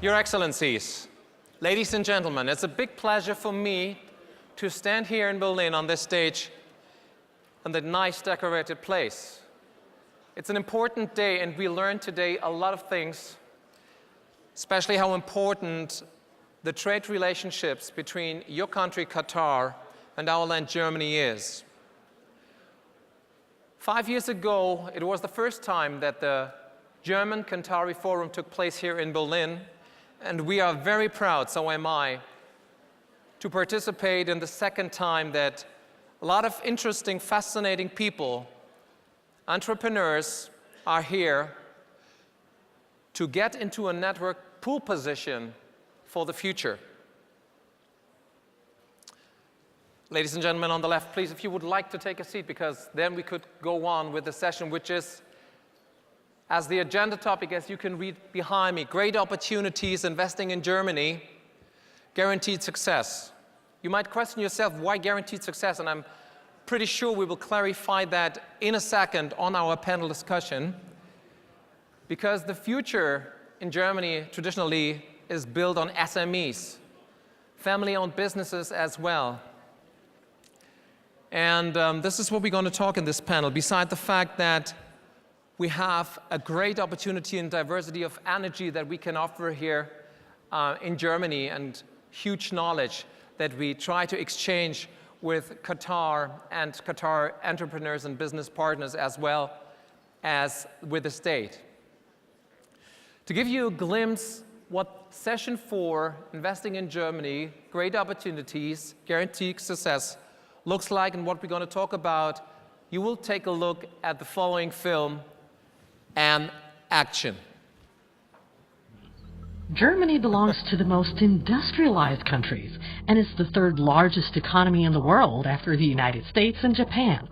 Your Excellencies, ladies and gentlemen, it's a big pleasure for me to stand here in Berlin on this stage in the nice decorated place. It's an important day, and we learned today a lot of things, especially how important the trade relationships between your country, Qatar, and our land, Germany, is. 5 years ago, it was the first time that the German-Qatari Forum took place here in Berlin, and we are very proud, so am I, to participate in the second time that a lot of interesting, fascinating people, entrepreneurs, are here to get into a network pool position for the future. Ladies and gentlemen on the left, please, if you would like to take a seat, because then we could go on with the session, which is, as the agenda topic, as you can read behind me, great opportunities investing in Germany, guaranteed success. You might question yourself, why guaranteed success? And I'm pretty sure we will clarify that in a second on our panel discussion, because the future in Germany traditionally is built on SMEs, family-owned businesses as well. And this is what we're going to talk in this panel, beside the fact that we have a great opportunity and diversity of energy that we can offer here in Germany, and huge knowledge that we try to exchange with Qatar and Qatar entrepreneurs and business partners, as well as with the state. To give you a glimpse what Session 4, Investing in Germany, Great Opportunities, Guaranteed Success, looks like and what we're going to talk about, you will take a look at the following film and action. Germany belongs to the most industrialized countries and is the third largest economy in the world after the United States and Japan.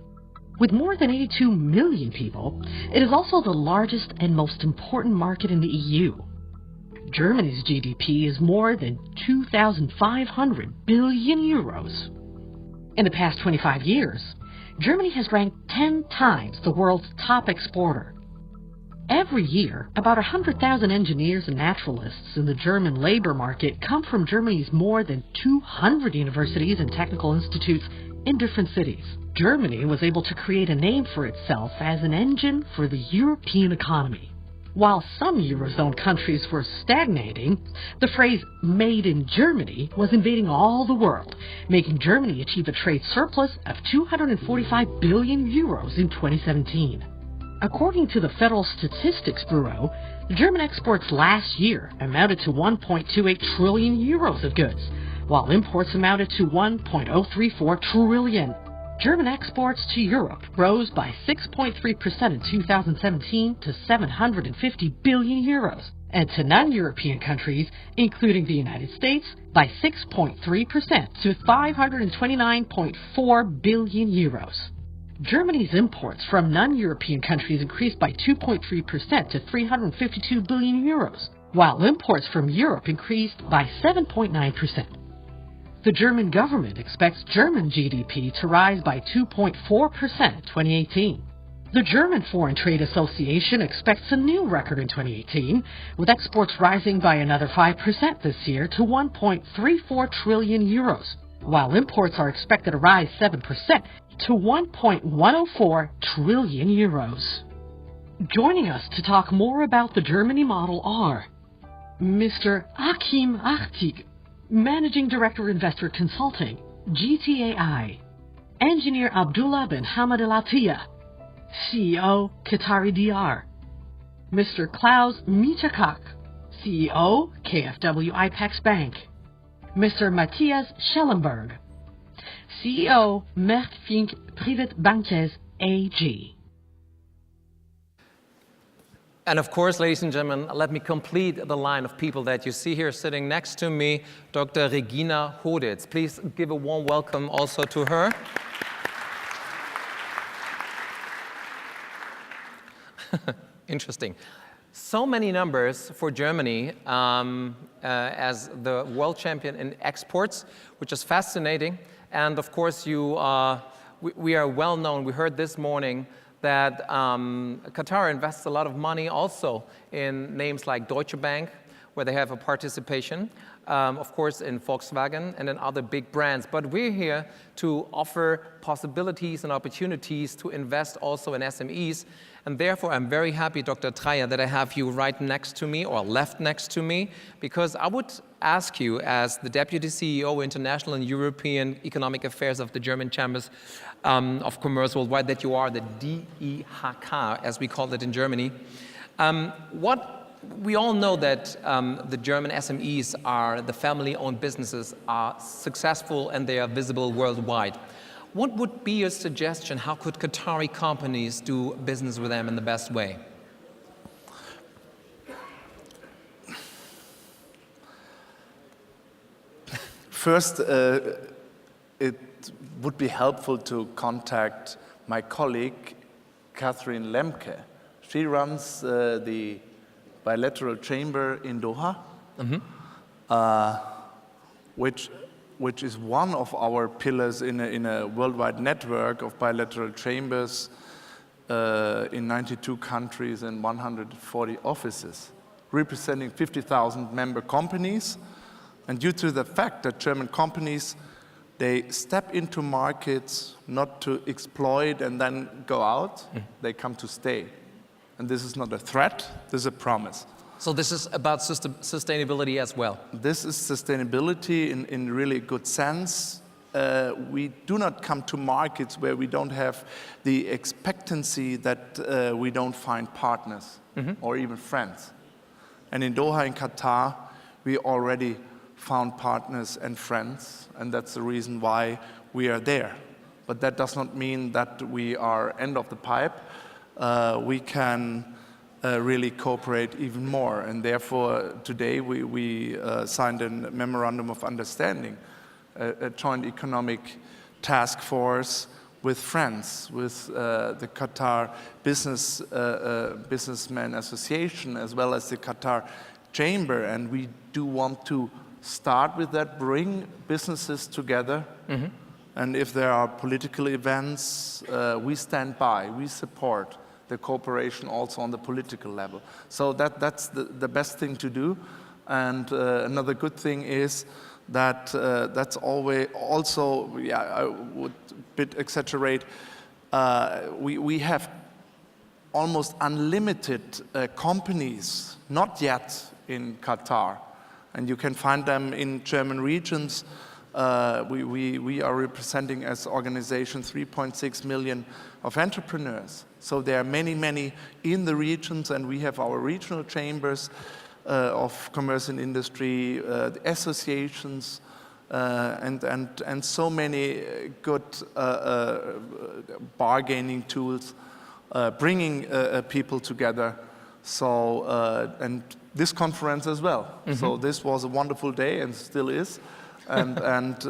With more than 82 million people, it is also the largest and most important market in the EU. Germany's GDP is more than 2,500 billion euros. In the past 25 years, Germany has ranked 10 times the world's top exporter. Every year, about 100,000 engineers and naturalists in the German labor market come from Germany's more than 200 universities and technical institutes in different cities. Germany was able to create a name for itself as an engine for the European economy. While some Eurozone countries were stagnating, the phrase "made in Germany" was invading all the world, making Germany achieve a trade surplus of 245 billion euros in 2017. According to the Federal Statistics Bureau, German exports last year amounted to 1.28 trillion euros of goods, while imports amounted to 1.034 trillion. German exports to Europe rose by 6.3% in 2017 to 750 billion euros, and to non-European countries, including the United States, by 6.3% to 529.4 billion euros. Germany's imports from non-European countries increased by 2.3% to 352 billion euros, while imports from Europe increased by 7.9%. The German government expects German GDP to rise by 2.4% in 2018. The German Foreign Trade Association expects a new record in 2018, with exports rising by another 5% this year to 1.34 trillion euros, while imports are expected to rise 7% to 1.104 trillion euros. Joining us to talk more about the Germany model are Mr. Achim Achtig, Managing Director Investor Consulting, GTAI, Engineer Abdullah bin Hamad Al Attiyah, CEO, Qatari DR, Mr. Klaus Michakak, CEO, KfW IPEX Bank, Mr. Matthias Schellenberg, CEO, Merckfink Privatbankjes AG. And of course, ladies and gentlemen, let me complete the line of people that you see here sitting next to me, Dr. Regina Hoditz. Please give a warm welcome also to her. Interesting. So many numbers for Germany as the world champion in exports, which is fascinating. And of course, we are well known. We heard this morning that Qatar invests a lot of money also in names like Deutsche Bank, where they have a participation, of course, in Volkswagen and in other big brands. But we're here to offer possibilities and opportunities to invest also in SMEs. And therefore, I'm very happy, Dr. Dreyer, that I have you right next to me, or left next to me, because I would ask you, as the Deputy CEO, International and European Economic Affairs of the German Chambers of Commerce Worldwide, that you are the DIHK, as we call it in Germany. We all know that the German SMEs are the family-owned businesses, are successful and they are visible worldwide. What would be your suggestion? How could Qatari companies do business with them in the best way? First, it would be helpful to contact my colleague, Catherine Lemke. She runs the bilateral chamber in Doha, which is one of our pillars in a worldwide network of bilateral chambers in 92 countries and 140 offices, representing 50,000 member companies. And due to the fact that German companies, they step into markets not to exploit and then go out, they come to stay. And this is not a threat, this is a promise. So this is about sustainability as well. This is sustainability in really good sense. We do not come to markets where we don't have the expectancy that we don't find partners or even friends. And in Doha, in Qatar, we already found partners and friends, and that's the reason why we are there. But that does not mean that we are end of the pipe. We can really cooperate even more. And therefore, today we signed a memorandum of understanding, a joint economic task force with friends, with the Qatar Businessmen Association, as well as the Qatar Chamber. And we do want to start with that, bring businesses together. And if there are political events, we stand by, we support the cooperation also on the political level. So that's the best thing to do. And another good thing is that that's always also, I would a bit exaggerate, we have almost unlimited companies, not yet in Qatar. And you can find them in German regions. We are representing as organization 3.6 million of entrepreneurs. So there are many, many in the regions, and we have our regional chambers of commerce and industry, the associations, and so many good bargaining tools, bringing people together. So, and this conference as well. So this was a wonderful day and still is. And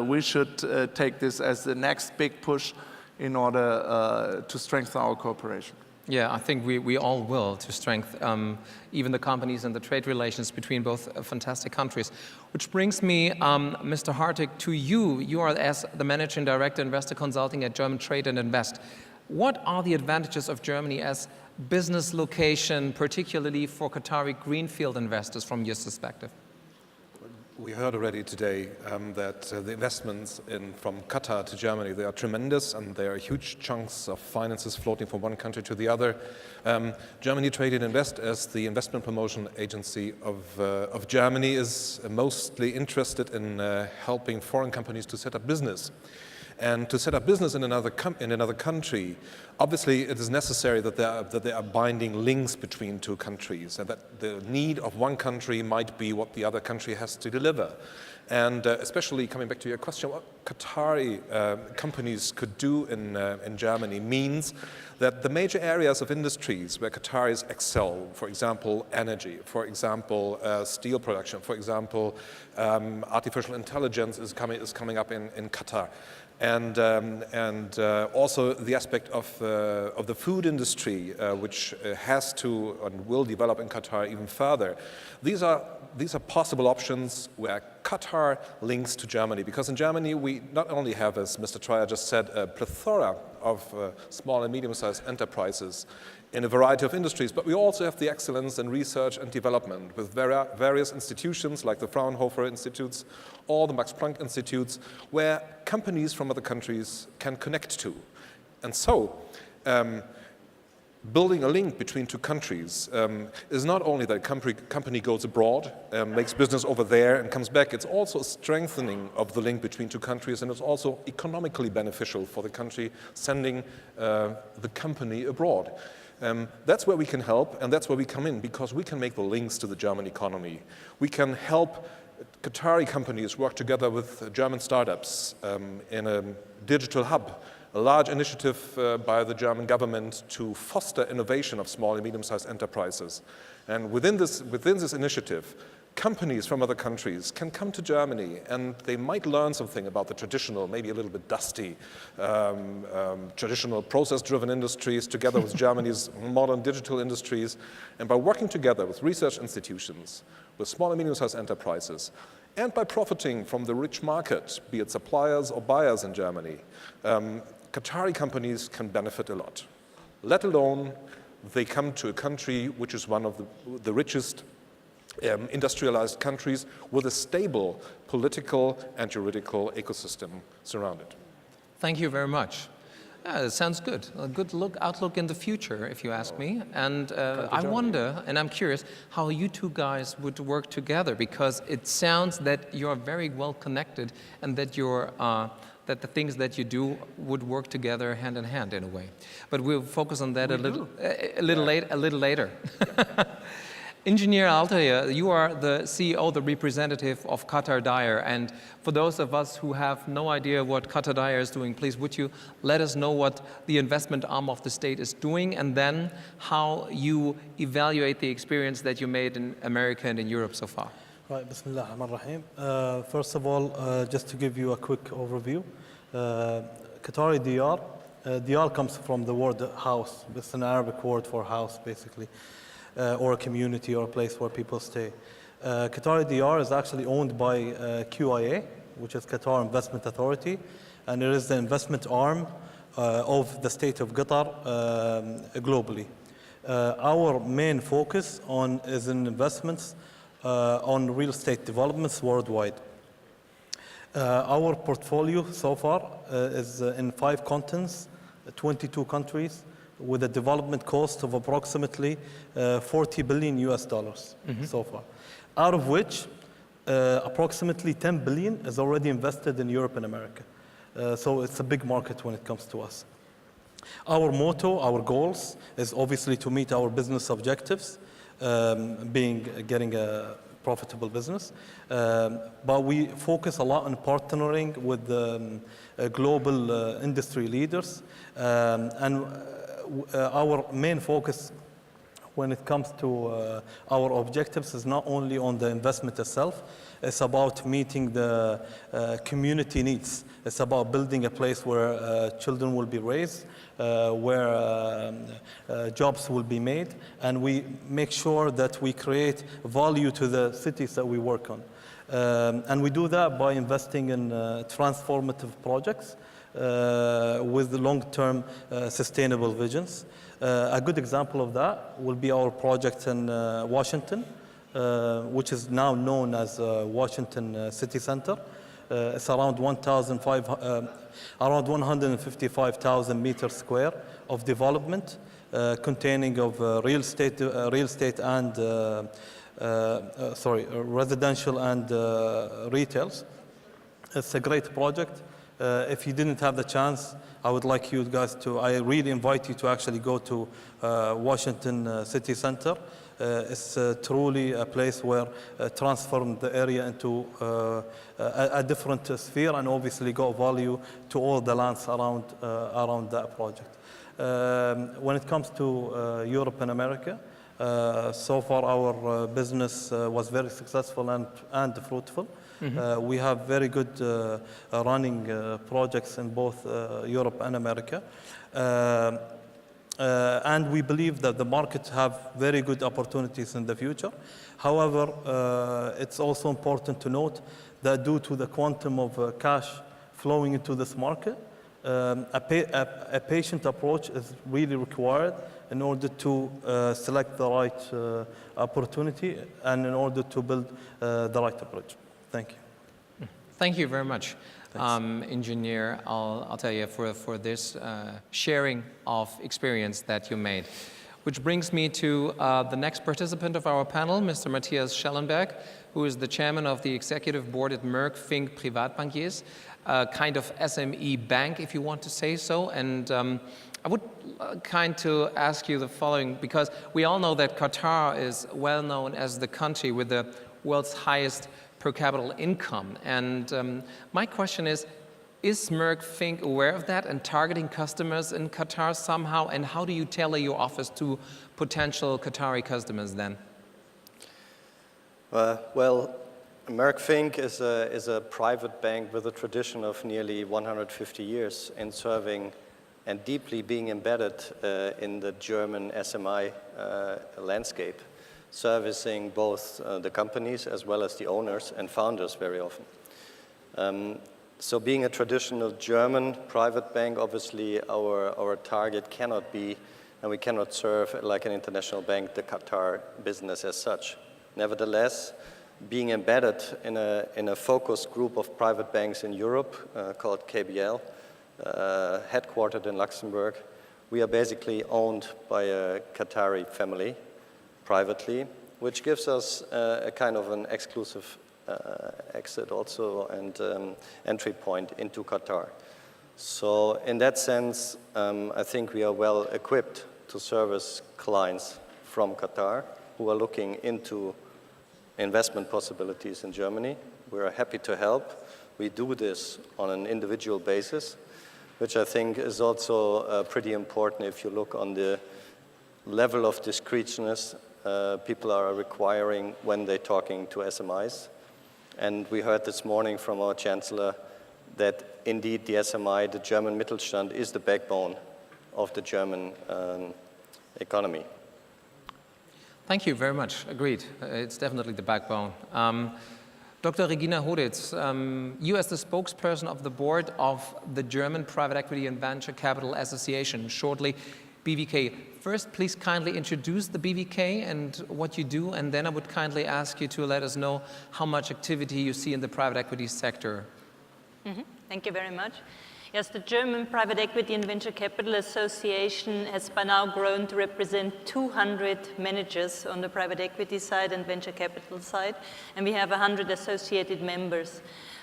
we should take this as the next big push in order to strengthen our cooperation. Yeah, I think we all will, to strengthen even the companies and the trade relations between both fantastic countries. Which brings me, Mr. Hartig, to you. You are as the Managing Director, Investor Consulting at German Trade and Invest. What are the advantages of Germany as business location, particularly for Qatari greenfield investors from your perspective? We heard already today that the investments from Qatar to Germany, they are tremendous, and there are huge chunks of finances floating from one country to the other. Germany Trade and Invest, as the investment promotion agency of Germany, is mostly interested in helping foreign companies to set up business. And to set up business in another country, obviously it is necessary that there are binding links between two countries, and that the need of one country might be what the other country has to deliver. And especially coming back to your question, what Qatari companies could do in Germany means that the major areas of industries where Qataris excel, for example, energy, for example, steel production, for example, artificial intelligence is coming up in Qatar. And also the aspect of the food industry, which has to and will develop in Qatar even further. These are possible options where Qatar links to Germany, because in Germany we not only have, as Mr. Trier just said, a plethora of small and medium-sized enterprises in a variety of industries, but we also have the excellence in research and development with various institutions like the Fraunhofer Institutes or the Max Planck Institutes, where companies from other countries can connect to. And so, building a link between two countries is not only that a company goes abroad, makes business over there and comes back, it's also a strengthening of the link between two countries, and it's also economically beneficial for the country sending the company abroad. That's where we can help, and that's where we come in, because we can make the links to the German economy. We can help Qatari companies work together with German startups in a digital hub, a large initiative by the German government to foster innovation of small and medium-sized enterprises. And within this initiative, companies from other countries can come to Germany, and they might learn something about the traditional, maybe a little bit dusty, traditional process-driven industries together with Germany's modern digital industries. And by working together with research institutions, with small and medium-sized enterprises, and by profiting from the rich market, be it suppliers or buyers in Germany, Qatari companies can benefit a lot. Let alone they come to a country which is one of the richest industrialized countries with a stable political and juridical ecosystem surrounded. Thank you very much. It sounds good. A good outlook in the future, if you ask me. And I wonder, and I'm curious, how you two guys would work together, because it sounds that you're very well connected, and that that the things that you do would work together hand in hand in a way. But we'll focus on that a little later. Engineer Altair, you are the CEO, the representative of Qatar Dyer, and for those of us who have no idea what Qatar Dyer is doing, please would you let us know what the investment arm of the state is doing, and then how you evaluate the experience that you made in America and in Europe so far. Right, Bismillah ar-Rahman ar-Rahim. First of all, just to give you a quick overview, Qatari Diyar, Diyar comes from the word house. It's an Arabic word for house, basically. Or a community or a place where people stay. Qatari Diyar is actually owned by QIA, which is Qatar Investment Authority, and it is the investment arm of the state of Qatar globally. Our main focus is in investments on real estate developments worldwide. Our portfolio so far is in 5 continents, 22 countries, with a development cost of approximately $40 billion so far, out of which approximately $10 billion is already invested in Europe and America. So it's a big market when it comes to us. Our motto, our goals, is obviously to meet our business objectives, getting a profitable business, but we focus a lot on partnering with global industry leaders, and our main focus when it comes to our objectives is not only on the investment itself, it's about meeting the community needs. It's about building a place where children will be raised, where jobs will be made, and we make sure that we create value to the cities that we work on. And we do that by investing in transformative projects with long-term sustainable visions. A good example of that will be our project in Washington, which is now known as Washington City Center. It's around 155,000 meters square of development, containing of residential and retails. It's a great project. If you didn't have the chance, I would like you guys I really invite you to actually go to Washington City Center. It's truly a place where transformed the area into a different sphere, and obviously got value to all the lands around that project. When it comes to Europe and America, so far our business was very successful and fruitful. Mm-hmm. We have very good running projects in both Europe and America. And we believe that the markets have very good opportunities in the future. However, it's also important to note that due to the quantum of cash flowing into this market, a patient approach is really required in order to select the right opportunity and in order to build the right approach. Thank you. Thank you very much, Engineer. I'll tell you for this sharing of experience that you made. Which brings me to the next participant of our panel, Mr. Matthias Schellenberg, who is the chairman of the executive board at Merck Fink Privatbankiers, a kind of SME bank, if you want to say so. And I would kind to ask you the following, because we all know that Qatar is well known as the country with the world's highest per capita income. And my question is Merck Fink aware of that and targeting customers in Qatar somehow? And how do you tailor your office to potential Qatari customers then? Well, Merck Fink is a private bank with a tradition of nearly 150 years in serving and deeply being embedded in the German SMI landscape, servicing both the companies as well as the owners and founders very often. So being a traditional German private bank, obviously our target cannot be, and we cannot serve like an international bank, the Qatar business as such. Nevertheless, being embedded in a focused group of private banks in Europe called KBL, headquartered in Luxembourg, we are basically owned by a Qatari family privately, which gives us a kind of an exclusive exit also and entry point into Qatar. So in that sense, I think we are well equipped to service clients from Qatar who are looking into investment possibilities in Germany. We are happy to help. We do this on an individual basis, which I think is also pretty important if you look on the level of discreetness people are requiring when they're talking to SMIs. And we heard this morning from our Chancellor that indeed the SMI, the German Mittelstand, is the backbone of the German economy. Thank you very much. Agreed. It's definitely the backbone. Dr. Regina Hoditz, you as the spokesperson of the board of the German Private Equity and Venture Capital Association, shortly BVK. First, please kindly introduce the BVK and what you do, and then I would kindly ask you to let us know how much activity you see in the private equity sector. Thank you very much. Yes, the German Private Equity and Venture Capital Association has by now grown to represent 200 managers on the private equity side and venture capital side, and we have 100 associated members.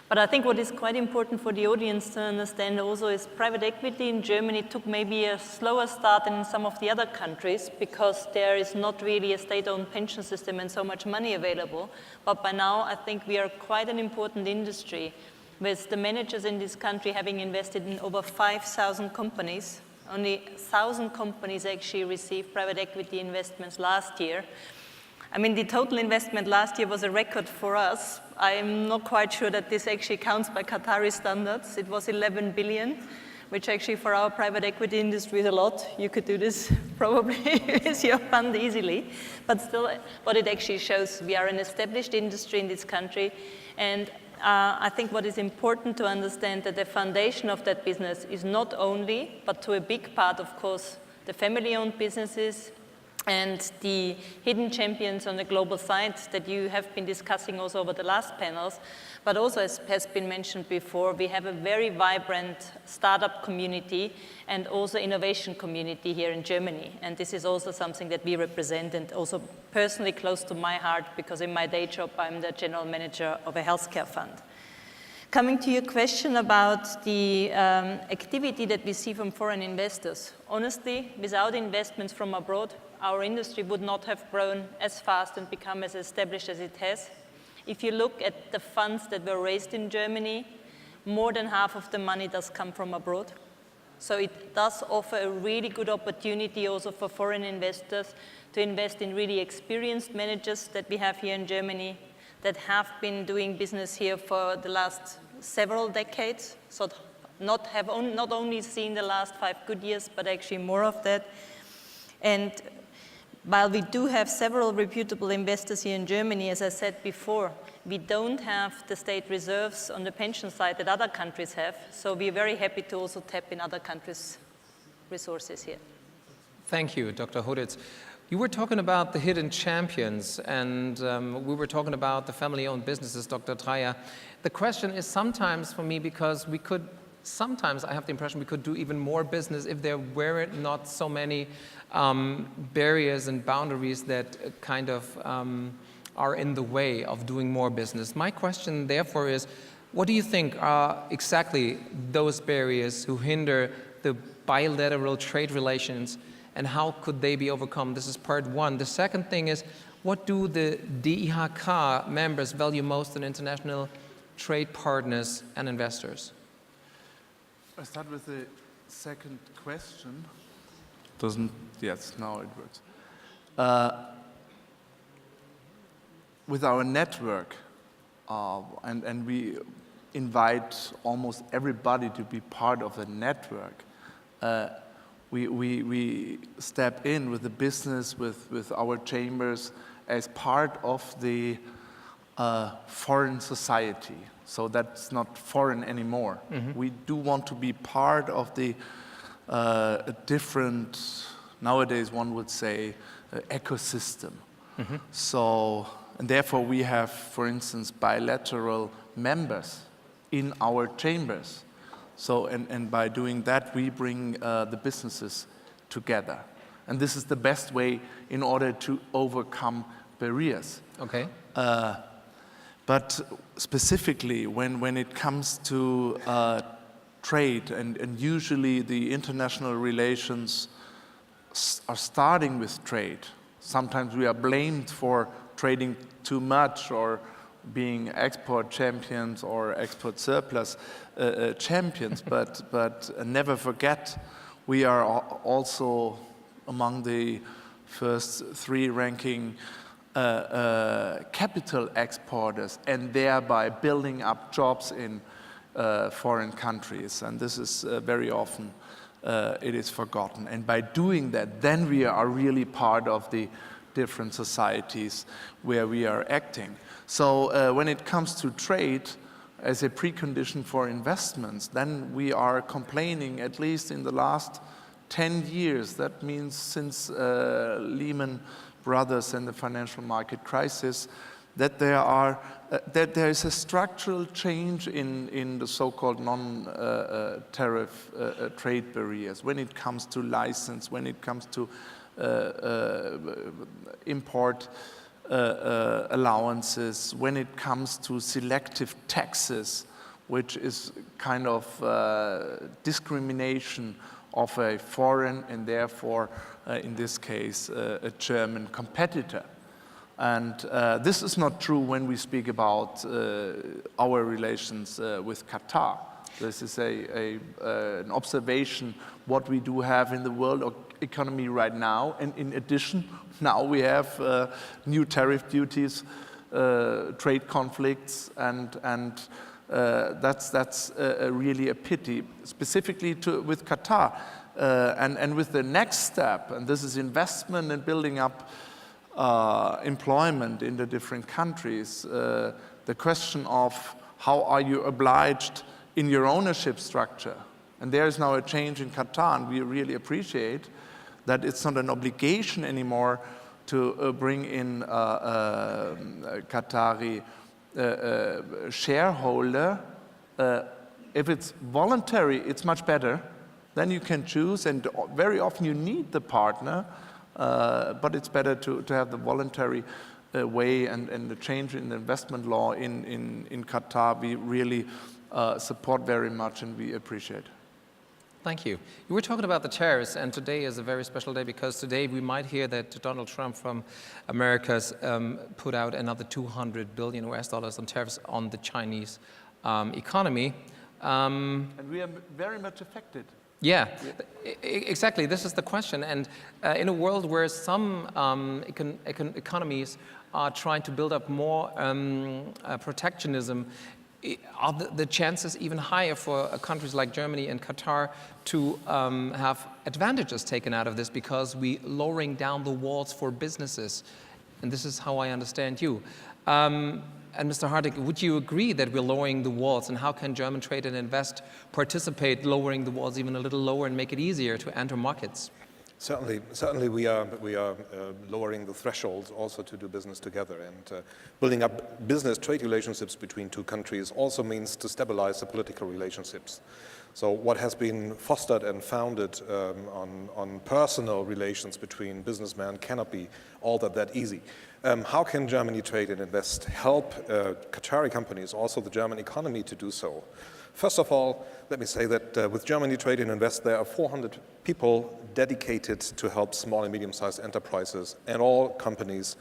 But I think what is quite important for the audience to understand also is private equity in Germany took maybe a slower start than in some of the other countries because there is not really a state-owned pension system and so much money available. But by now, I think we are quite an important industry, with the managers in this country having invested in over 5,000 companies. Only 1,000 companies actually received private equity investments last year. I mean, the total investment last year was a record for us. I'm not quite sure that this actually counts by Qatari standards. It was 11 billion, which actually for our private equity industry is a lot. You could do this probably with your fund easily. But still, what it actually shows, we are an established industry in this country. And I think what is important to understand that the foundation of that business is not only, but to a big part, of course, the family-owned businesses and the hidden champions on the global side that you have been discussing also over the last panels. But also, as has been mentioned before, we have a very vibrant startup community and also innovation community here in Germany. And this is also something that we represent and also personally close to my heart because in my day job, I'm the general manager of a healthcare fund. Coming to your question about the activity that we see from foreign investors. Honestly, without investments from abroad, our industry would not have grown as fast and become as established as it has. If you look at the funds that were raised in Germany, more than half of the money does come from abroad. So it does offer a really good opportunity also for foreign investors to invest in really experienced managers that we have here in Germany that have been doing business here for the last several decades. So not only seen the last 5 good years, but actually more of that. And while we do have several reputable investors here in Germany, as I said before, we don't have the state reserves on the pension side that other countries have. So we're very happy to also tap in other countries' resources here. Thank you, Dr. Hoditz. You were talking about the hidden champions, and we were talking about the family-owned businesses, Dr. Dreyer. The question is sometimes for me, because sometimes I have the impression we could do even more business if there were not so many barriers and boundaries that kind of are in the way of doing more business. My question, therefore, is what do you think are exactly those barriers who hinder the bilateral trade relations, and how could they be overcome? This is part one. The second thing is, what do the DIHK members value most in international trade partners and investors? I start with the second question. Yes, now it works. With our network, and we invite almost everybody to be part of the network, we step in with the business, with our chambers as part of the foreign society. So that's not foreign anymore. Mm-hmm. We do want to be part of the different, nowadays one would say, ecosystem. Mm-hmm. So, and therefore we have, for instance, bilateral members in our chambers. So, and by doing that, we bring the businesses together. And this is the best way in order to overcome barriers. Okay. But specifically, when it comes to trade, and usually the international relations are starting with trade. Sometimes we are blamed for trading too much or being export champions or export surplus champions, but never forget we are also among the first 3 ranking capital exporters, and thereby building up jobs in foreign countries. And this is very often it is forgotten. And by doing that, then we are really part of the different societies where we are acting. So when it comes to trade as a precondition for investments, then we are complaining, at least in the last 10 years, that means since Lehman Brothers and the financial market crisis, that there is a structural change in the so-called non-tariff trade barriers when it comes to license, when it comes to import allowances, when it comes to selective taxes, which is kind of discrimination of a foreign and therefore, in this case, a German competitor. And this is not true when we speak about our relations with Qatar. This is an observation what we do have in the world economy right now. And in addition, now we have new tariff duties, trade conflicts, and that's really a pity, specifically with Qatar. And with the next step, and this is investment and building up employment in the different countries, the question of how are you obliged in your ownership structure. And there is now a change in Qatar, and we really appreciate that it's not an obligation anymore to bring in Qatari shareholder. If it's voluntary, it's much better. Then you can choose, and very often you need the partner, but it's better to have the voluntary way, and the change in the investment law in Qatar we really support very much, and we appreciate. Thank you. You were talking about the tariffs, and today is a very special day because today we might hear that Donald Trump from America's put out another $200 billion on tariffs on the Chinese economy. And we are very much affected. Yeah, exactly. This is the question. And in a world where some economies are trying to build up more protectionism, are the chances even higher for countries like Germany and Qatar to have advantages taken out of this because we lowering down the walls for businesses? And this is how I understand you. And Mr. Hartig, would you agree that we're lowering the walls, and how can German Trade and Invest participate lowering the walls even a little lower and make it easier to enter markets? Certainly we are lowering the thresholds also to do business together, and building up business trade relationships between two countries also means to stabilize the political relationships. So what has been fostered and founded on personal relations between businessmen cannot be all that easy. How can Germany Trade and Invest help Qatari companies, also the German economy, to do so? First of all, let me say that with Germany Trade and Invest, there are 400 people dedicated to help small and medium-sized enterprises and all companies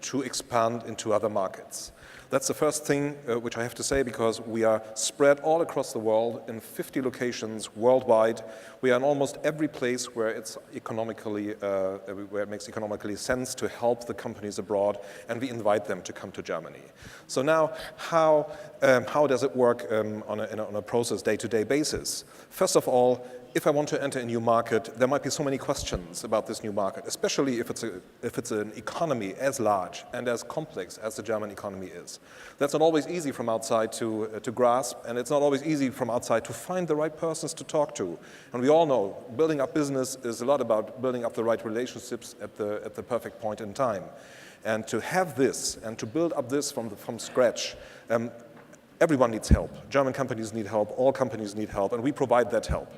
to expand into other markets. That's the first thing which I have to say, because we are spread all across the world in 50 locations worldwide. We are in almost every place where it's economically, where it makes economically sense to help the companies abroad, and we invite them to come to Germany. So now, how does it work on a process day-to-day basis? First of all, if I want to enter a new market, there might be so many questions about this new market, especially if it's an economy as large and as complex as the German economy is. That's not always easy from outside to grasp, and it's not always easy from outside to find the right persons to talk to. And we all know building up business is a lot about building up the right relationships at the perfect point in time. And to have this and to build up this from scratch, everyone needs help. German companies need help, all companies need help, and we provide that help.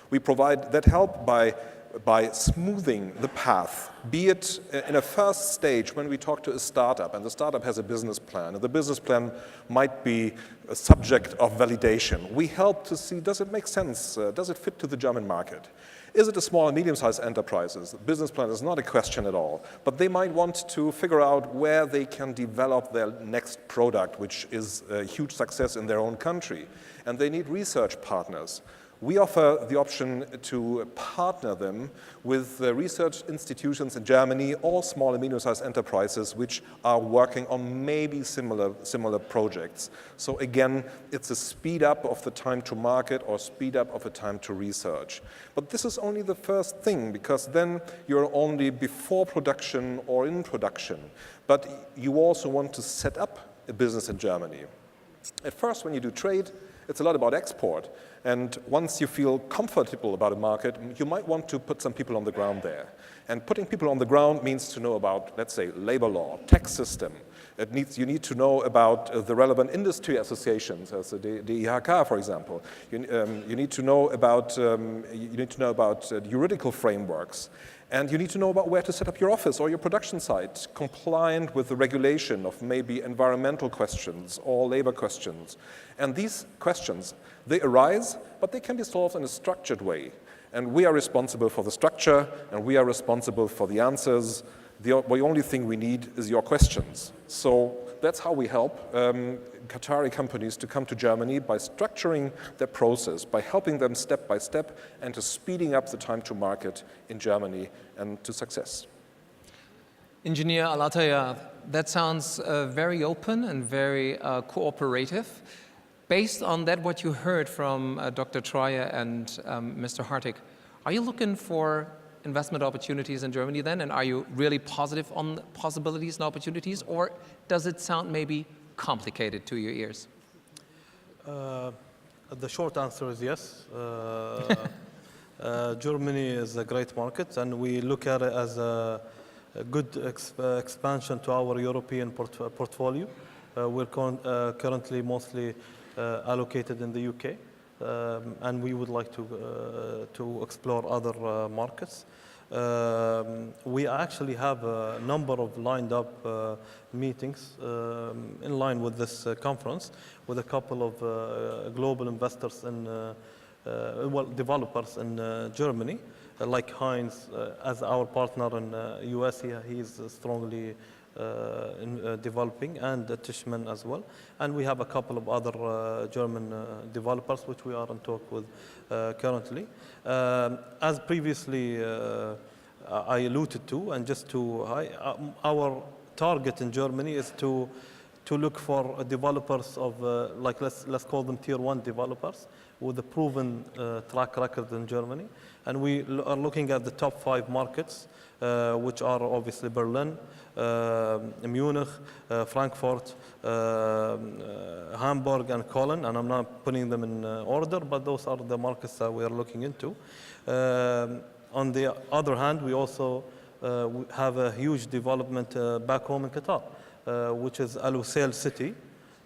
We provide that help by smoothing the path, be it in a first stage when we talk to a startup, and the startup has a business plan, and the business plan might be a subject of validation. We help to see, does it make sense? Does it fit to the German market? Is it a small and medium-sized enterprises? The business plan is not a question at all, but they might want to figure out where they can develop their next product, which is a huge success in their own country, and they need research partners. We offer the option to partner them with research institutions in Germany or small and medium-sized enterprises which are working on maybe similar projects. So again, it's a speed up of the time to market or speed up of the time to research. But this is only the first thing, because then you're only before production or in production. But you also want to set up a business in Germany. At first, when you do trade, it's a lot about export. And once you feel comfortable about a market, you might want to put some people on the ground there. And putting people on the ground means to know about, let's say, labor law, tax system. You need to know about the relevant industry associations, as the IHK, for example. You need to know about juridical frameworks. And you need to know about where to set up your office or your production site, compliant with the regulation of maybe environmental questions or labor questions. And these questions, they arise, but they can be solved in a structured way. And we are responsible for the structure, and we are responsible for the answers. The only thing we need is your questions. So that's how we help Qatari companies to come to Germany, by structuring their process, by helping them step by step, and to speeding up the time to market in Germany and to success. Engineer Alataya, that sounds very open and very cooperative. Based on that, what you heard from Dr. Troyer and Mr. Hartig, are you looking for investment opportunities in Germany then? And are you really positive on possibilities and opportunities? Or does it sound maybe complicated to your ears? The short answer is yes. Germany is a great market, and we look at it as a good expansion to our European portfolio. We're currently mostly allocated in the UK, and we would like to explore other markets. We actually have a number of lined up meetings in line with this conference with a couple of global investors and developers in Germany, like Heinz as our partner in US. He is strongly in developing, and Tishman as well. And we have a couple of other German developers which we are in talk with currently. As previously I alluded to, and just to our target in Germany is to to look for developers of, like let's call them tier 1 developers with a proven track record in Germany. And we are looking at the top 5 markets, which are obviously Berlin, Munich, Frankfurt, Hamburg, and Cologne. And I'm not putting them in order, but those are the markets that we are looking into. On the other hand, we also have a huge development back home in Qatar, which is Lucielle City.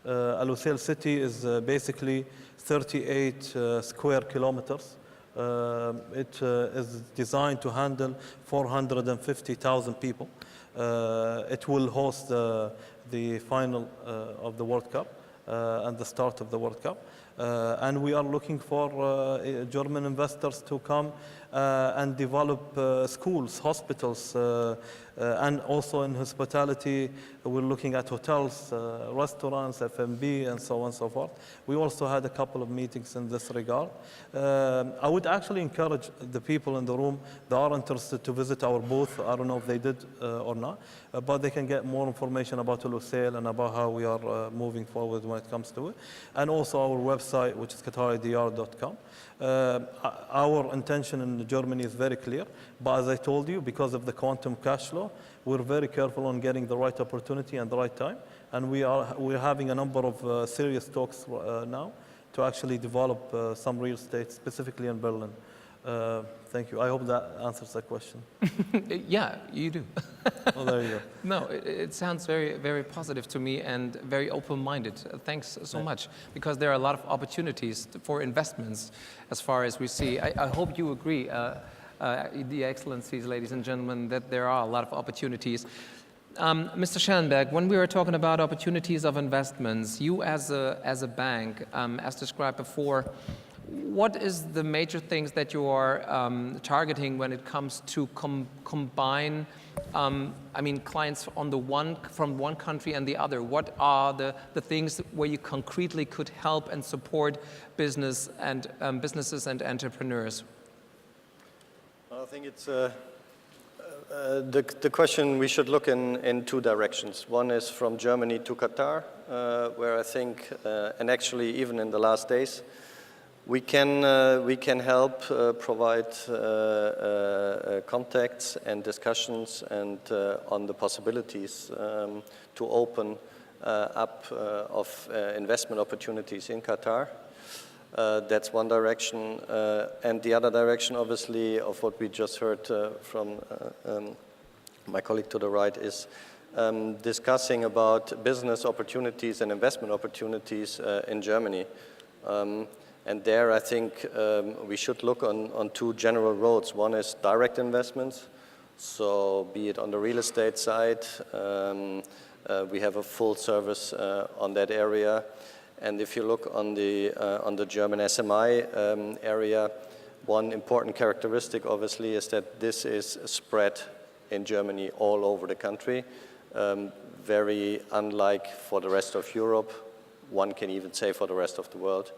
Lucielle City is basically 38 square kilometers. It is designed to handle 450,000 people. It will host the final of the World Cup and the start of the World Cup. And we are looking for German investors to come and develop schools, hospitals, and also in hospitality, we're looking at hotels, restaurants, F&B, and so on and so forth. We also had a couple of meetings in this regard. I would actually encourage the people in the room that are interested to visit our booth. I don't know if they did or not, but they can get more information about Lucielle and about how we are moving forward when it comes to it. And also our website, which is qataridr.com. Our intention in Germany is very clear, but as I told you, because of the quantum cash flow, we're very careful on getting the right opportunity and the right time, and we're having a number of serious talks now to actually develop some real estate, specifically in Berlin. Thank you. I hope that answers that question. Yeah, you do. Oh, there you go. No, it sounds very, very positive to me and very open-minded. Thanks so much, because there are a lot of opportunities for investments as far as we see. I hope you agree, the Excellencies, ladies and gentlemen, that there are a lot of opportunities. Mr. Schellenberg, when we were talking about opportunities of investments, you as a bank, as described before, what is the major things that you are targeting when it comes to combine, clients from one country and the other? What are the things where you concretely could help and support businesses and entrepreneurs? I think it's the question we should look in 2 directions. One is from Germany to Qatar, where I think, and actually even in the last days, we can help provide contacts and discussions and on the possibilities to open up of investment opportunities in Qatar. That's one direction, and the other direction, obviously, of what we just heard from my colleague to the right is discussing about business opportunities and investment opportunities in Germany. And there, I think we should look on 2 general roads. One is direct investments, so be it on the real estate side, we have a full service on that area. And if you look on the German SMI area, one important characteristic, obviously, is that this is spread in Germany all over the country, very unlike for the rest of Europe. One can even say for the rest of the world,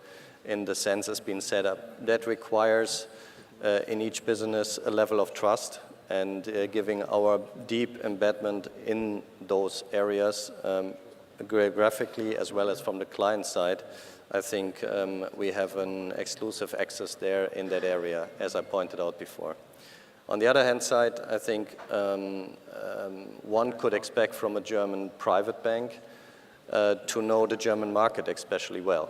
in the sense it's been set up. That requires in each business a level of trust, and giving our deep embedment in those areas geographically as well as from the client side, I think we have an exclusive access there in that area, as I pointed out before. On the other hand side, I think one could expect from a German private bank to know the German market especially well.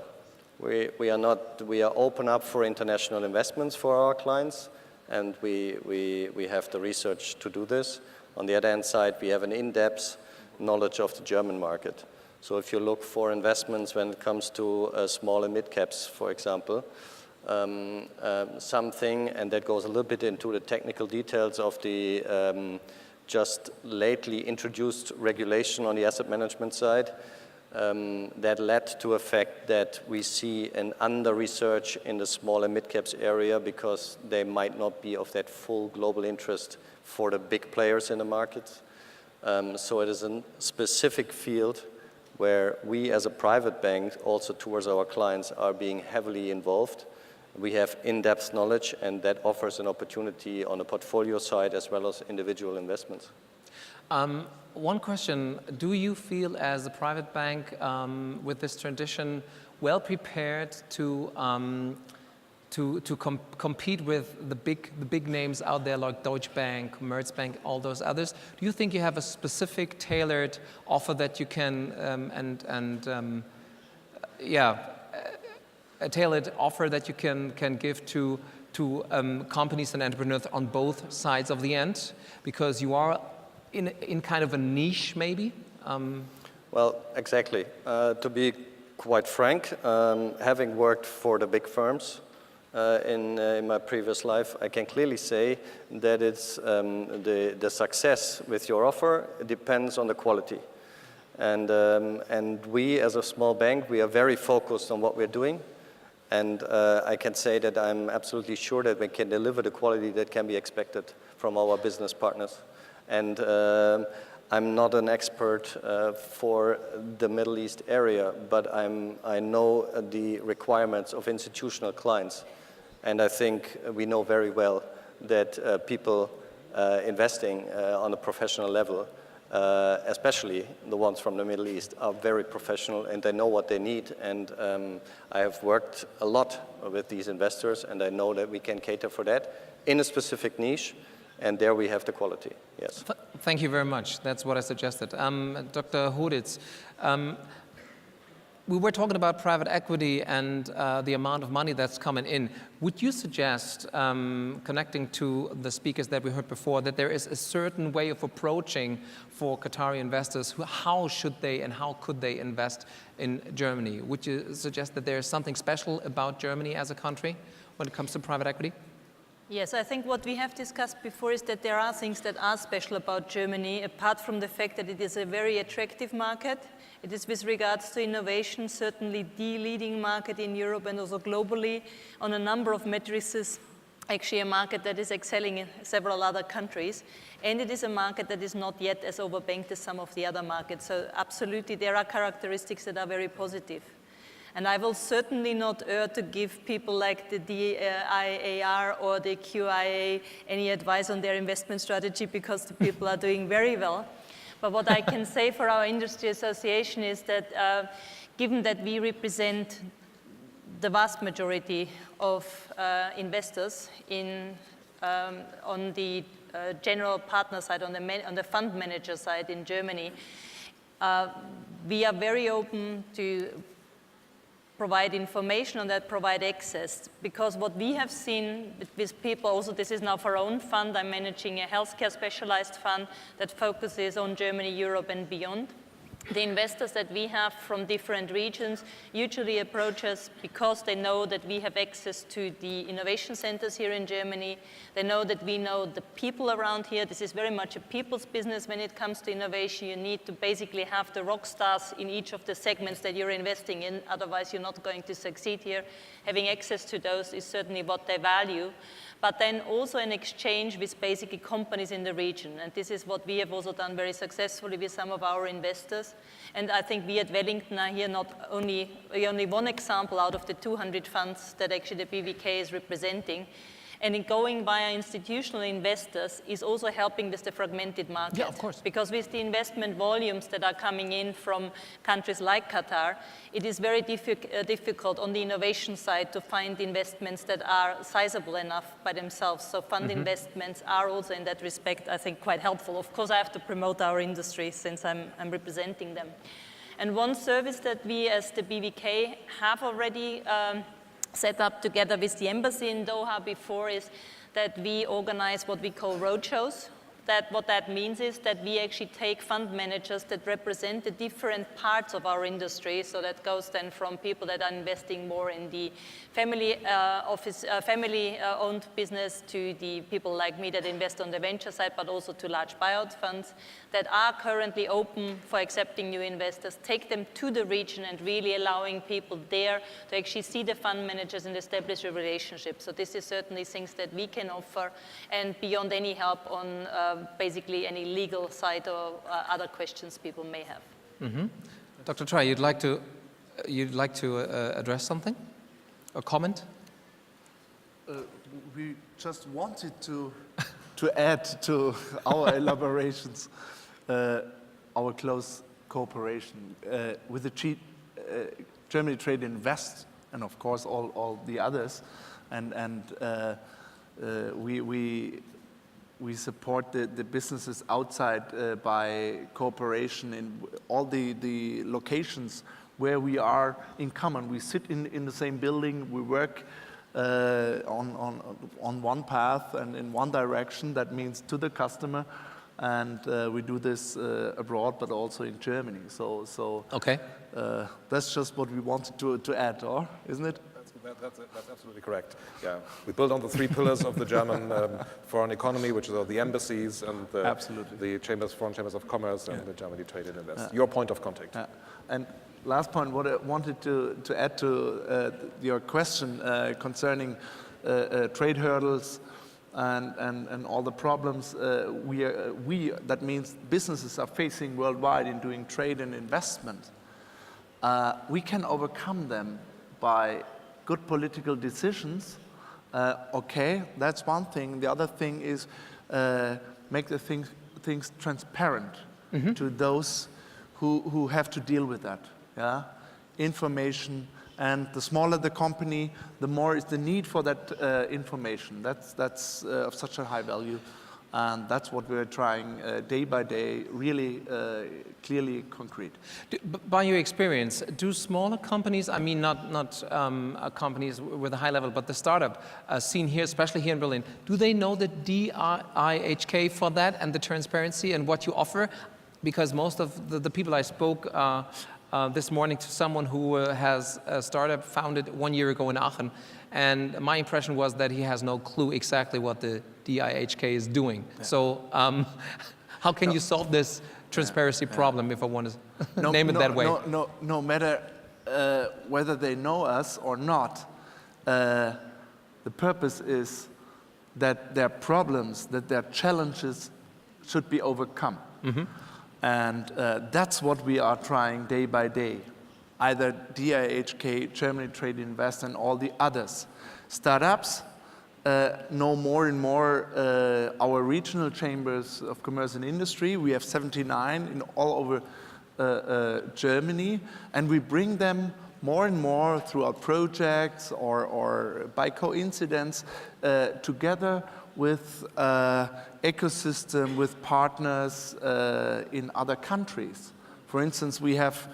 We are open up for international investments for our clients, and we have the research to do this. On the other hand side, we have an in-depth knowledge of the German market. So if you look for investments when it comes to small and mid-caps, for example, something, and that goes a little bit into the technical details of the just lately introduced regulation on the asset management side, that led to a fact that we see an under-research in the small and mid-caps area because they might not be of that full global interest for the big players in the markets. So it is a specific field where we as a private bank, also towards our clients, are being heavily involved. We have in-depth knowledge, and that offers an opportunity on the portfolio side as well as individual investments. One question, do you feel as a private bank with this tradition well prepared to compete with the big names out there like Deutsche Bank, Commerzbank, all those others? Do you think you have a specific tailored offer that you can a tailored offer that you can give to companies and entrepreneurs on both sides of the end, because you are in kind of a niche maybe? Well, exactly. To be quite frank, having worked for the big firms in my previous life, I can clearly say that it's the success with your offer depends on the quality. And we, as a small bank, we are very focused on what we're doing. And I can say that I'm absolutely sure that we can deliver the quality that can be expected from our business partners. And I'm not an expert for the Middle East area, but I know the requirements of institutional clients. And I think we know very well that people investing on a professional level, especially the ones from the Middle East, are very professional and they know what they need. And I have worked a lot with these investors, and I know that we can cater for that in a specific niche, and there we have the quality, yes. Thank you very much. That's what I suggested. Dr. Hoditz, we were talking about private equity and the amount of money that's coming in. Would you suggest, connecting to the speakers that we heard before, that there is a certain way of approaching for Qatari investors? How should they and how could they invest in Germany? Would you suggest that there is something special about Germany as a country when it comes to private equity? Yes, I think what we have discussed before is that there are things that are special about Germany, apart from the fact that it is a very attractive market. It is, with regards to innovation, certainly the leading market in Europe and also globally on a number of matrices, actually a market that is excelling in several other countries. And it is a market that is not yet as overbanked as some of the other markets. So absolutely, there are characteristics that are very positive. And I will certainly not err to give people like the DIAR or the QIA any advice on their investment strategy, because the people are doing very well. But what I can say for our industry association is that given that we represent the vast majority of investors on the general partner side, on the fund manager side in Germany, we are very open to provide information on that, provide access. Because what we have seen with people, also this is now for our own fund, I'm managing a healthcare specialized fund that focuses on Germany, Europe and beyond. The investors that we have from different regions usually approach us because they know that we have access to the innovation centers here in Germany. They know that we know the people around here. This is very much a people's business when it comes to innovation. You need to basically have the rock stars in each of the segments that you're investing in. Otherwise, you're not going to succeed here. Having access to those is certainly what they value. But then also an exchange with basically companies in the region. And this is what we have also done very successfully with some of our investors. And I think we at Wellington are here only one example out of the 200 funds that actually the BVK is representing. And in going via institutional investors is also helping with the fragmented market. Yeah, of course. Because with the investment volumes that are coming in from countries like Qatar, it is very difficult on the innovation side to find investments that are sizable enough by themselves. So fund investments are also in that respect, I think, quite helpful. Of course, I have to promote our industry since I'm representing them. And one service that we as the BVK have already set up together with the embassy in Doha before is that we organize what we call roadshows. What that means is that we actually take fund managers that represent the different parts of our industry. So that goes then from people that are investing more in the family-owned business to the people like me that invest on the venture side, but also to large buyout funds that are currently open for accepting new investors, take them to the region and really allowing people there to actually see the fund managers and establish a relationship. So this is certainly things that we can offer, and beyond any help on basically any legal side or other questions people may have. Dr. Try, you'd like to address something? A comment? We just wanted to add to our elaborations. our close cooperation with the Germany Trade Invest, and of course all the others, and we support the businesses outside by cooperation in all the locations where we are in common. We sit in the same building, we work on one path and in one direction, that means to the customer, and we do this abroad, but also in Germany. So Okay. that's just what we wanted to add, or isn't it? That's absolutely correct. Yeah, we build on the three pillars of the German foreign economy, which are the embassies and the foreign chambers of commerce and the Germany Trade and Invest. Your point of contact. And last point, what I wanted to add to your question concerning trade hurdles and all the problems that means businesses are facing worldwide in doing trade and investment. We can overcome them by good political decisions. Okay, that's one thing. The other thing is make the things transparent to those who have to deal with that. Yeah, information, and the smaller the company, the more is the need for that information. That's of such a high value, and that's what we're trying day by day, really clearly concrete. By your experience, do smaller companies, I mean not companies with a high level, but the startup scene here, especially here in Berlin, do they know the DIHK for that and the transparency and what you offer? Because most of the people I spoke this morning to someone who has a startup founded 1 year ago in Aachen, and my impression was that he has no clue exactly what the DIHK is doing. Yeah. So how can you solve this transparency problem, if I want to name it that way? No matter whether they know us or not, the purpose is that their problems, that their challenges should be overcome. Mm-hmm. And that's what we are trying day by day. Either DIHK, Germany Trade Invest, and all the others. Startups know more and more our regional chambers of commerce and industry. We have 79 in all over Germany, and we bring them more and more through our projects or by coincidence together with ecosystem, with partners in other countries. For instance, we have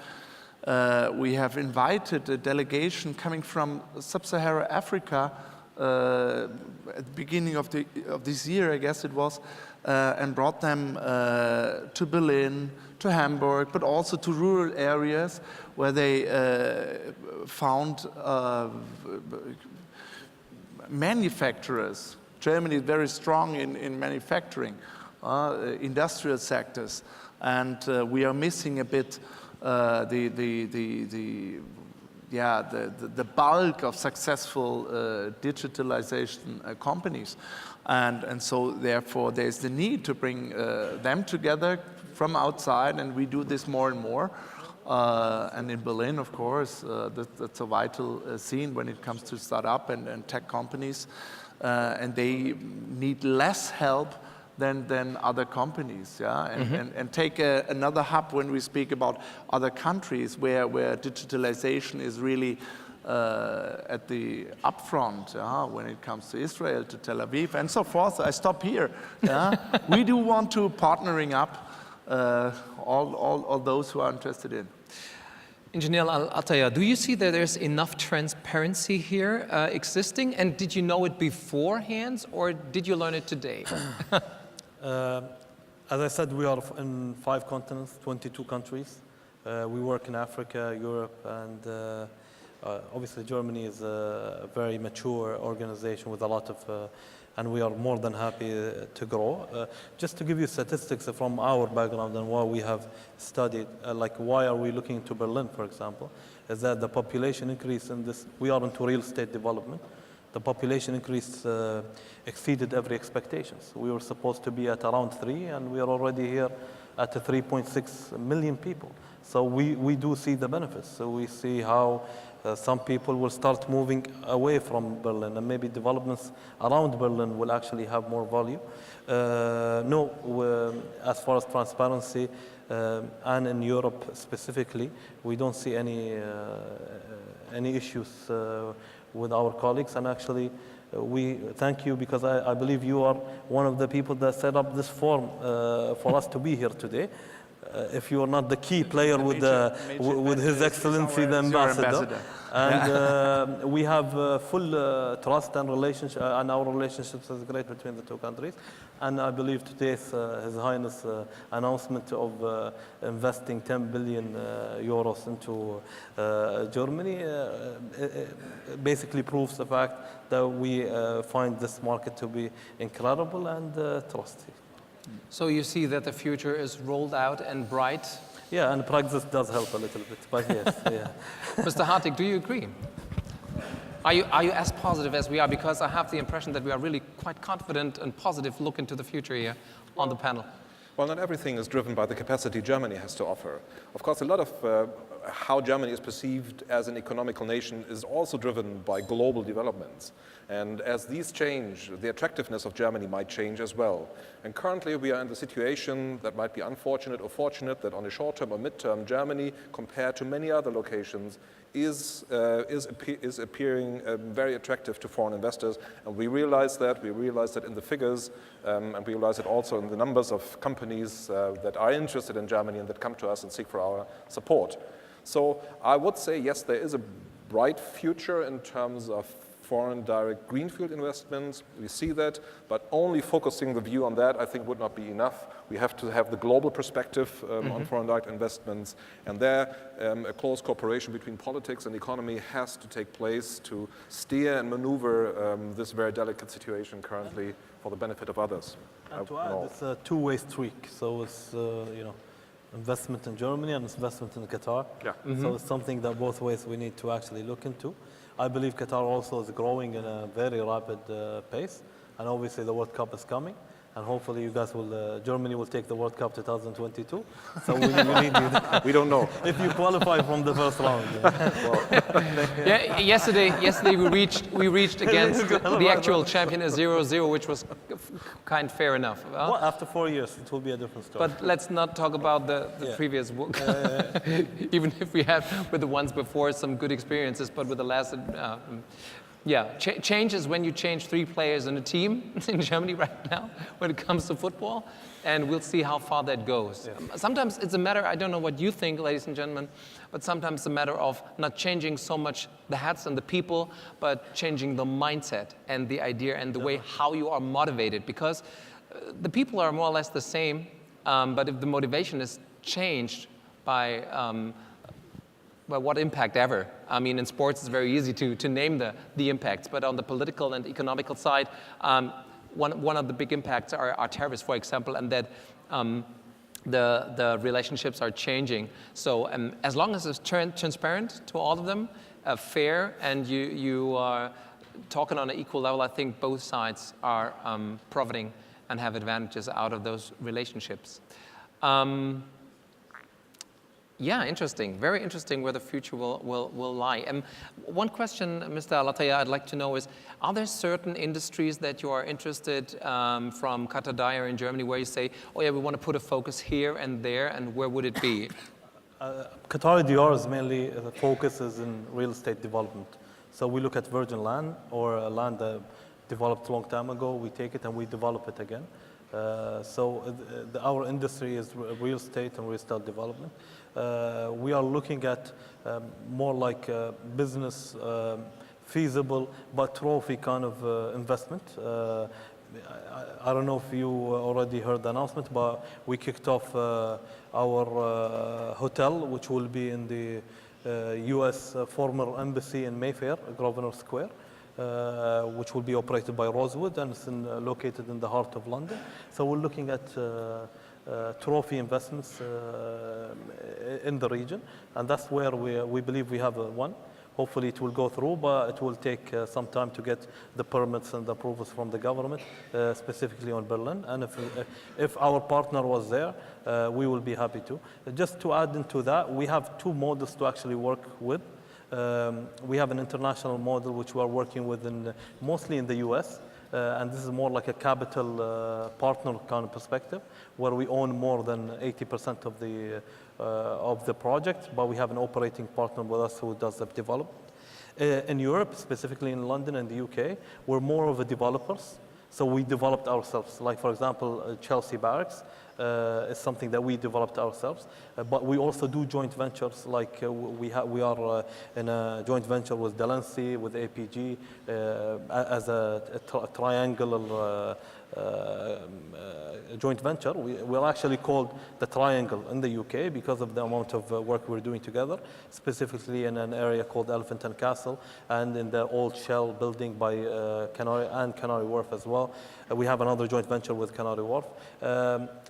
invited a delegation coming from Sub-Saharan Africa at the beginning of this year, I guess it was, and brought them to Berlin, to Hamburg, but also to rural areas where they found manufacturers. Germany is very strong in manufacturing, industrial sectors, and we are missing a bit the bulk of successful digitalization companies, and so therefore there's the need to bring them together from outside, and we do this more and more. And in Berlin, of course, that's a vital scene when it comes to startup and tech companies. And they need less help than other companies, yeah. And take another hub when we speak about other countries where digitalization is really at the upfront, when it comes to Israel, to Tel Aviv, and so forth. I stop here. Yeah? We do want to partnering up all those who are interested in. Engineer Al-Attaya, do you see that there's enough transparency here existing? And did you know it beforehand, or did you learn it today? As I said, we are in 5 continents, 22 countries. We work in Africa, Europe, and obviously Germany is a very mature organization with a lot of, and we are more than happy to grow. Just to give you statistics from our background and what we have studied, like why are we looking to Berlin, for example, is that the population increase in this, we are into real estate development. The population increase exceeded every expectations. We were supposed to be at around 3, and we are already here at 3.6 million people. So we do see the benefits. So we see how some people will start moving away from Berlin, and maybe developments around Berlin will actually have more value. As far as transparency, and in Europe specifically, we don't see any issues with our colleagues. And actually, we thank you, because I believe you are one of the people that set up this forum for us to be here today. If you are not the key player with His Excellency the Ambassador. And we have full trust and relationship, and our relationships is great between the two countries. And I believe today's His Highness announcement of investing 10 billion euros into Germany basically proves the fact that we find this market to be incredible and trusty. So you see that the future is rolled out and bright. Yeah, and Brexit does help a little bit, but yes, yeah. Mr. Hartig, do you agree? Are you as positive as we are? Because I have the impression that we are really quite confident and positive look into the future here on the panel. Well, not everything is driven by the capacity Germany has to offer. Of course, a lot of how Germany is perceived as an economical nation is also driven by global developments. And as these change, the attractiveness of Germany might change as well. And currently we are in the situation that might be unfortunate or fortunate that on a short-term or mid-term, Germany, compared to many other locations, is appearing very attractive to foreign investors. And we realize that in the figures, and we realize it also in the numbers of companies that are interested in Germany and that come to us and seek for our support. So I would say, yes, there is a bright future in terms of foreign direct greenfield investments. We see that, but only focusing the view on that, I think, would not be enough. We have to have the global perspective on foreign direct investments, and there a close cooperation between politics and economy has to take place to steer and maneuver this very delicate situation currently for the benefit of others. And to add, it's a two-way streak. So it's investment in Germany and investment in Qatar. Yeah. So it's something that both ways we need to actually look into. I believe Qatar also is growing in a very rapid pace, and obviously the World Cup is coming, and hopefully you guys will, Germany will take the World Cup 2022. So we need you. We don't know. If you qualify from the first round. Yeah, yesterday we reached against the actual champion as 0-0, which was kind fair enough. Well, after 4 years, it will be a different story. But let's not talk about the previous book. Even if we had with the ones before some good experiences, but with the last, change is when you change 3 players in a team in Germany right now when it comes to football, and we'll see how far that goes. Yeah. Sometimes it's a matter, I don't know what you think, ladies and gentlemen, but sometimes it's a matter of not changing so much the hats and the people, but changing the mindset and the idea and the way how you are motivated, because the people are more or less the same, but if the motivation is changed by what impact ever. I mean, in sports, it's very easy to name the impacts, but on the political and economical side, one of the big impacts are tariffs, for example, and that the relationships are changing. So as long as it's transparent to all of them, fair, and you are talking on an equal level, I think both sides are profiting and have advantages out of those relationships. Yeah, interesting. Very interesting where the future will lie. One question, Mr. Alataya, I'd like to know is, are there certain industries that you are interested from Qatar Dyer in Germany where you say, oh yeah, we want to put a focus here and there, and where would it be? Qatar DR is mainly, the focus is in real estate development. So we look at virgin land or land that developed a long time ago, we take it and we develop it again. So our industry is real estate and real estate development. We are looking at more like business feasible but trophy kind of investment. I don't know if you already heard the announcement, but we kicked off our hotel, which will be in the U.S. former embassy in Mayfair, Grosvenor Square. Which will be operated by Rosewood, and it's located in the heart of London. So we're looking at trophy investments in the region, and that's where we believe we have one. Hopefully it will go through, but it will take some time to get the permits and the approvals from the government, specifically on Berlin. And if our partner was there, we will be happy to. Just to add into that, we have two models to actually work with. We have an international model which we are working with mostly in the US. And this is more like a capital partner kind of perspective, where we own more than 80% of the project, but we have an operating partner with us who does the development. In Europe, specifically in London and the UK, we're more of a developers. So we developed ourselves. Like, for example, Chelsea Barracks is something that we developed ourselves. But we also do joint ventures, like we are in a joint venture with Delancey, with APG, as a triangular joint venture. We're actually called the Triangle in the UK because of the amount of work we're doing together, specifically in an area called Elephant and Castle, and in the old Shell building by Canary Wharf as well. We have another joint venture with Canary Wharf.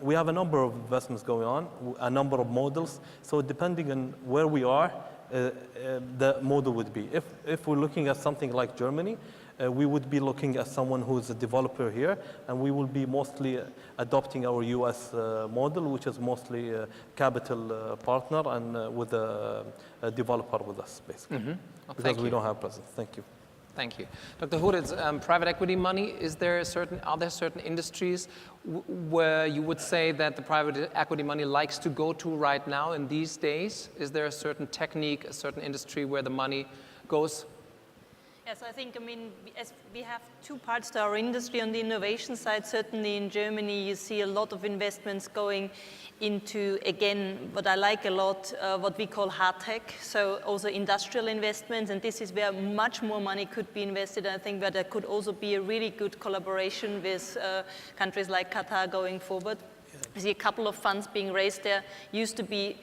We have a number of investments going on, a number of models. So depending on where we are, the model would be. If we're looking at something like Germany, we would be looking at someone who's a developer here, and we will be mostly adopting our US model, which is mostly a capital partner and with a developer with us, basically, because we don't have presence. Thank you. Thank you. Dr. Hood, it's private equity money. Are there certain industries where you would say that the private equity money likes to go to right now in these days? Is there a certain technique, a certain industry where the money goes? Yes, I think, as we have two parts to our industry. On the innovation side, certainly in Germany, you see a lot of investments going into, again, what I like a lot, what we call hard tech, so also industrial investments, and this is where much more money could be invested. I think where there could also be a really good collaboration with countries like Qatar going forward. I see a couple of funds being raised there. Used to be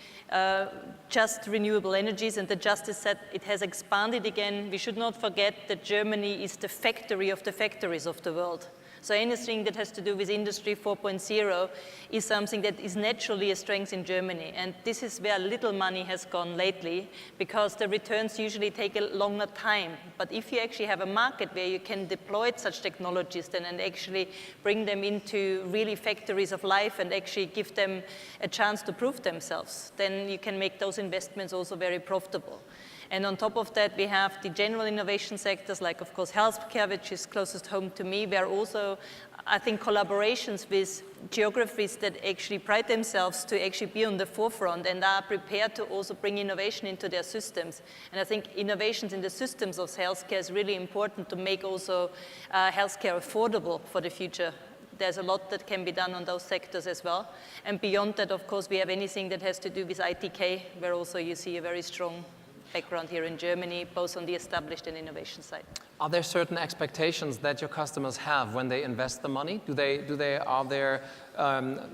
just renewable energies, and the Justice said it has expanded again. We should not forget that Germany is the factory of the factories of the world. So anything that has to do with Industry 4.0 is something that is naturally a strength in Germany. And this is where little money has gone lately, because the returns usually take a longer time. But if you actually have a market where you can deploy such technologies then and actually bring them into really factories of life and actually give them a chance to prove themselves, then you can make those investments also very profitable. And on top of that, we have the general innovation sectors, like, of course, healthcare, which is closest home to me, where also, I think, collaborations with geographies that actually pride themselves to actually be on the forefront and are prepared to also bring innovation into their systems. And I think innovations in the systems of healthcare is really important to make also healthcare affordable for the future. There's a lot that can be done on those sectors as well. And beyond that, of course, we have anything that has to do with ITK, where also you see a very strong background here in Germany, both on the established and innovation side. Are there certain expectations that your customers have when they invest the money? Are they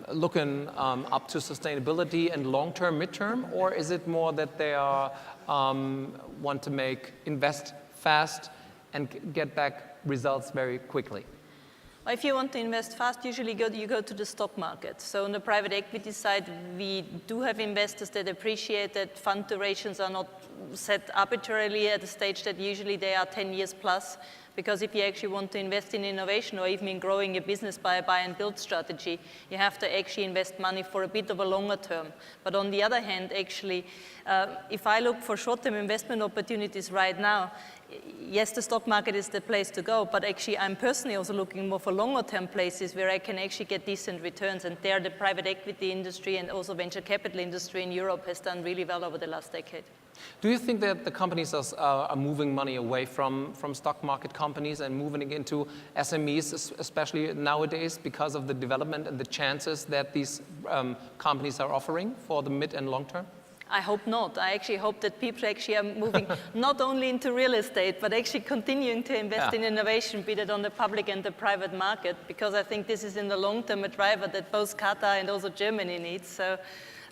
looking up to sustainability and long-term, mid-term, or is it more that they are want to invest fast and get back results very quickly? If you want to invest fast, usually you go to the stock market. So on the private equity side, we do have investors that appreciate that fund durations are not set arbitrarily at a stage that usually they are 10 years plus. Because if you actually want to invest in innovation or even in growing a business by a buy and build strategy, you have to actually invest money for a bit of a longer term. But on the other hand, actually, if I look for short-term investment opportunities right now, yes, the stock market is the place to go, but actually I'm personally also looking more for longer-term places where I can actually get decent returns. And there the private equity industry and also venture capital industry in Europe has done really well over the last decade. Do you think that the companies are moving money away from stock market companies and moving it into SMEs, especially nowadays, because of the development and the chances that these companies are offering for the mid and long term? I hope not. I actually hope that people actually are moving not only into real estate, but actually continuing to invest in innovation, be that on the public and the private market, because I think this is in the long term a driver that both Qatar and also Germany needs. So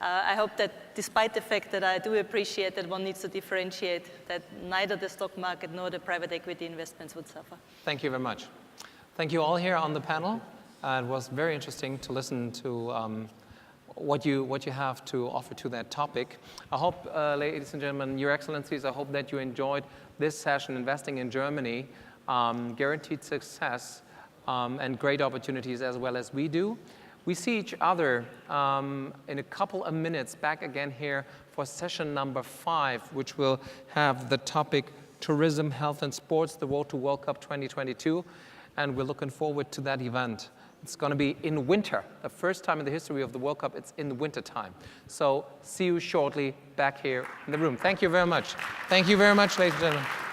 I hope that despite the fact that I do appreciate that one needs to differentiate, that neither the stock market nor the private equity investments would suffer. Thank you very much. Thank you all here on the panel. It was very interesting to listen to what you have to offer to that topic. I hope, ladies and gentlemen, Your Excellencies, I hope that you enjoyed this session, Investing in Germany, guaranteed success and great opportunities as well as we do. We see each other in a couple of minutes back again here for session number 5, which will have the topic Tourism, Health and Sports, the Road to World Cup 2022. And we're looking forward to that event. It's going to be in winter. The first time in the history of the World Cup, it's in the winter time. So see you shortly back here in the room. Thank you very much. Thank you very much, ladies and gentlemen.